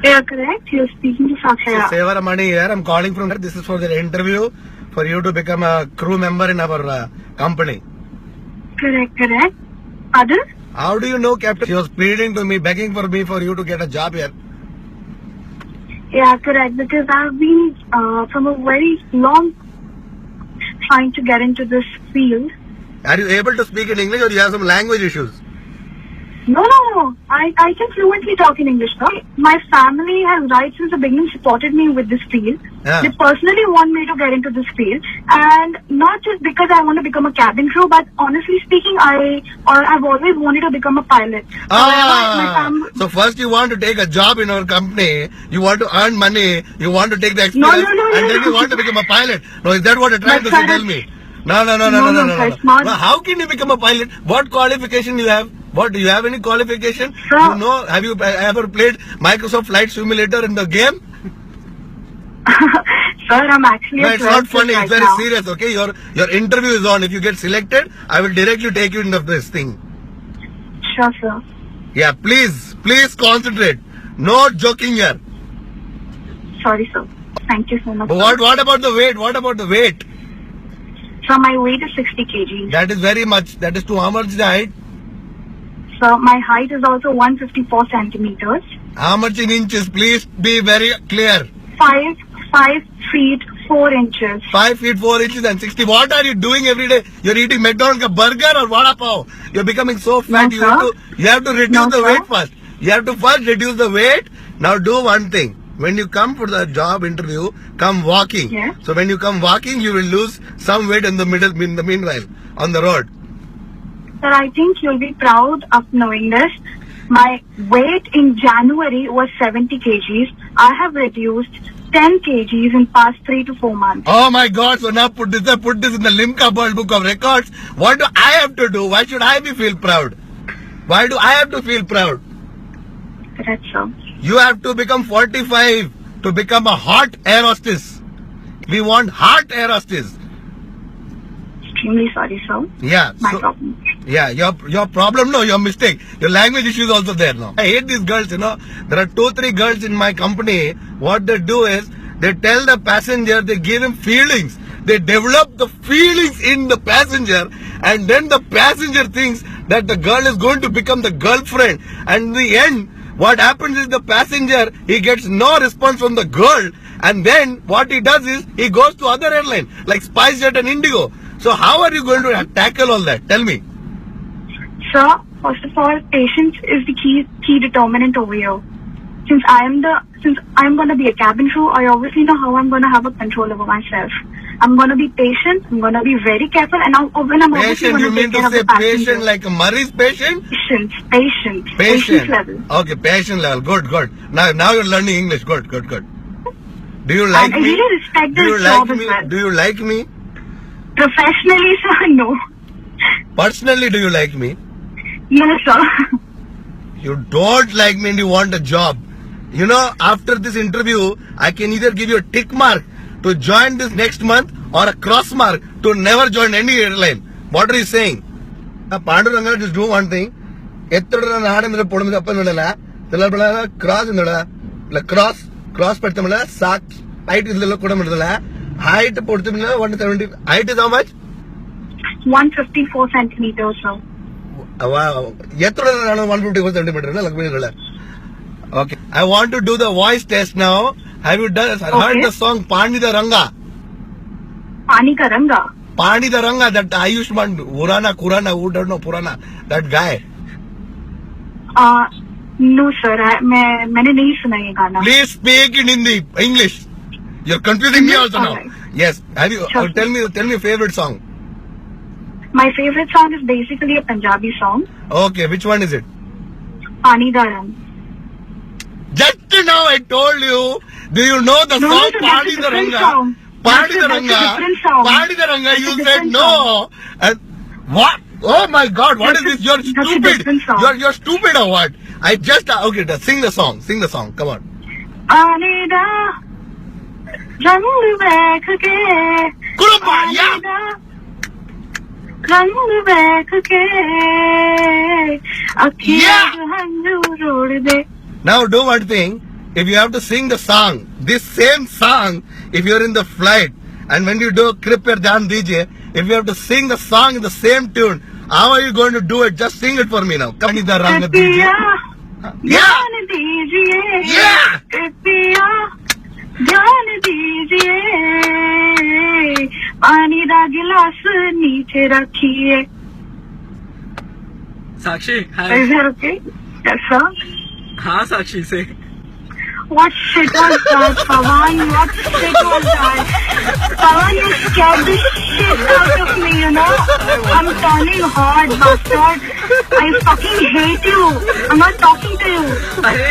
Yeah, correct. You're speaking to Sakshaya. Sevar Mani here. I'm calling from here. This is for the interview for you to become a crew member in our company. Correct. Pardon? How do you know, Captain? She was pleading to me, begging for me for you to get a job here. Yeah, correct. Because I've been from a very long trying to get into this field. Are you able to speak in English or you have some language issues? No. I can fluently talk in English, sir. My family has right since the beginning supported me with this field. Yeah. They personally want me to get into this field, and not just because I want to become a cabin crew, but honestly speaking, I've always wanted to become a pilot. So first you want to take a job in our company, you want to earn money, you want to take the experience, and then you want to become a pilot. No, is that what you're trying to tell me? No. How can you become a pilot? What qualification you have? What, do you have any qualification? Sir. You know, have you ever played Microsoft Flight Simulator in the game? Sir, I'm actually No, it's not funny. It's very serious, okay? Your interview is on. If you get selected, I will directly take you into this thing. Sure, sir. Yeah, please concentrate. No joking here. Sorry, sir. Thank you so much. But what about the weight? What about the weight? So my weight is 60 kg. That is very much. That is too how much the height? So my height is also 154 centimeters. How much in inches? Please be very clear. 5 feet 4 inches. 5 feet 4 inches and 60. What are you doing every day? You're eating McDonald's burger or vada pav? You're becoming so fat. No, you have to reduce the weight first. You have to first reduce the weight. Now do one thing. When you come for the job interview, come walking. Yeah. So when you come walking, you will lose some weight in the meanwhile on the road. Sir, I think you'll be proud of knowing this. My weight in January was 70 kgs. I have reduced 10 kgs in past 3 to 4 months. Oh my God! So now put this in the Limca World Book of Records. What do I have to do? Why should I feel proud? Why do I have to feel proud? Correct, sir. You have to become 45 to become a hot air hostess. We want hot air hostess. Extremely sorry, sir. Yeah. My problem. Yeah, your problem, no, your mistake. Your language issue is also there now. I hate these girls, you know. There are 2-3 girls in my company. What they do is, they tell the passenger, they give him feelings. They develop the feelings in the passenger, and then the passenger thinks that the girl is going to become the girlfriend. And in the end, what happens is the passenger, he gets no response from the girl, and then what he does is, he goes to other airline, like SpiceJet and Indigo. So how are you going to tackle all that? Tell me. Sir, first of all, patience is the key determinant over here. Since I'm going to be a cabin crew, I obviously know how I'm going to have a control over myself. I'm going to be patient. I'm going to be very careful, and when I'm obviously going to take care of the passenger. Patient like Murray's patient? Patience level. Okay, patient level. Good. Now you're learning English. Good. Do you like me? I really respect this job as well. Do you like me? Professionally, sir, no. Personally, do you like me? No, sir. You don't like me and you want a job. You know, after this interview, I can either give you a tick mark to join this next month or a cross mark to never join any airline. What are you saying? Panduranga, just do one thing. Cross padtamala sack height is height 170. Height is how much? 154 centimeters, sir. Wow. 154 centimeters. Okay. I want to do the voice test now. Have you heard the song Pani the Ranga? Pani ka Ranga? Pani the Ranga, that Ayushman, Urana, Kurana, who don't know Purana, that guy. No, sir. मैंने नहीं सुना ये गाना. Please speak in Hindi, English. You're confusing me also now. Yes. Have you? Sure. Tell me your favorite song. My favorite song is basically a Punjabi song. Okay, which one is it? Pani da Rang. Just now I told you. Do you know the song Pani da Ranga? Pani da Ranga. Pani da Ranga. You said no. And what? Oh my God! What is this? You're stupid. You're stupid or what? I just okay. Sing the song. Sing the song. Come on. Anida, rang bekh ke. Kurumba, yeah. Rang bekh ke. Akhiyan hanju rod de. Now do one thing. if you have to sing the song, this same song, if you're in the flight, and when you do Kripya Dhyan DJ, if you have to sing the song in the same tune, how are you going to do it? Just sing it for me now. Kanida Rang DJ. ध्यान दीजिए, Yeah. कृपया ध्यान दीजिए, पानी का गिलास नीचे रखिए. साक्षी, hi. Is that okay? Yes, sir. हाँ साक्षी से. What shit was that, Pawan? What shit was that? Pawan, you scared the shit out of me, you know? I'm turning hot, bastard. I fucking hate you. I'm not talking to you. अरे